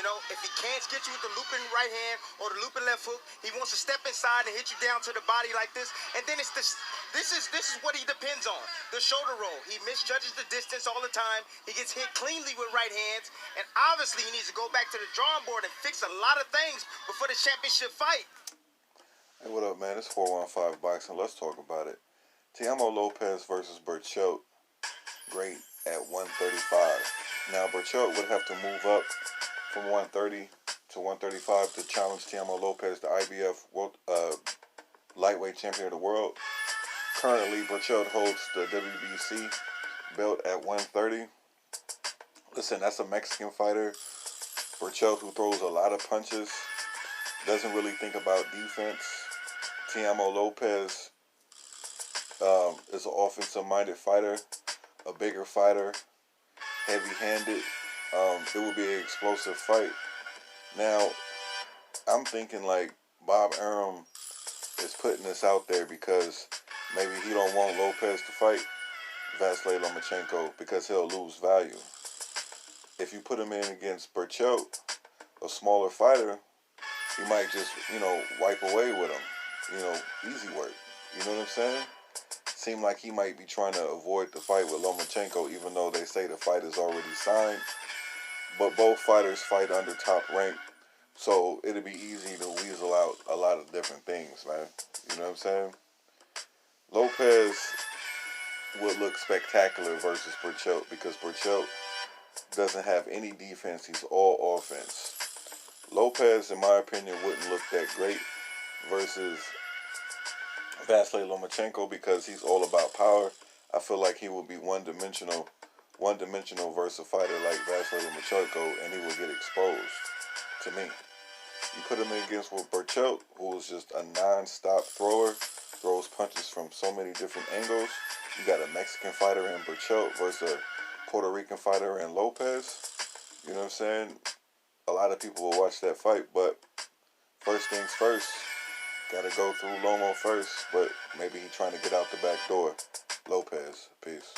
know, if he can't get you with the looping right hand or the looping left hook, he wants to step inside and hit you down to the body like this. And then it's this. This is what he depends on. The shoulder roll. He misjudges the distance all the time. He gets hit cleanly with right hands. And obviously he needs to go back to the drawing board and fix a lot of things before the championship fight. Hey, what up, man? It's 415 Boxing. Let's talk about it. Teofimo Lopez versus Berchelt. Great at 135. Now, Berchelt would have to move up from 130 to 135 to challenge Teofimo Lopez, the IBF lightweight champion of the world. Currently, Berchelt holds the WBC belt at 130. Listen, that's a Mexican fighter. Berchelt, who throws a lot of punches, doesn't really think about defense. Teofimo Lopez is an offensive-minded fighter, a bigger fighter, heavy-handed. It will be an explosive fight. Now, I'm thinking like Bob Arum is putting this out there because maybe he don't want Lopez to fight Lomachenko because he'll lose value. If you put him in against Berchelt, a smaller fighter, he might just, wipe away with him. Easy work. You know what I'm saying? Seem like he might be trying to avoid the fight with Lomachenko, even though they say the fight is already signed. But both fighters fight under top rank, so it'll be easy to weasel out a lot of different things, man. You know what I'm saying? Lopez would look spectacular versus Berchelt because Berchelt doesn't have any defense. He's all offense. Lopez, in my opinion, wouldn't look that great versus Lomachenko because he's all about power. I feel like he would be one-dimensional versus a fighter like Lomachenko, and he would get exposed. To me, you put him in against with Berchelt, who is just a non-stop thrower, throws punches from so many different angles. You got a Mexican fighter in Berchelt versus a Puerto Rican fighter in Lopez. You know what I'm saying? A lot of people will watch that fight, but first things first, gotta go through Lomo first, but maybe he's trying to get out the back door. Lopez, peace.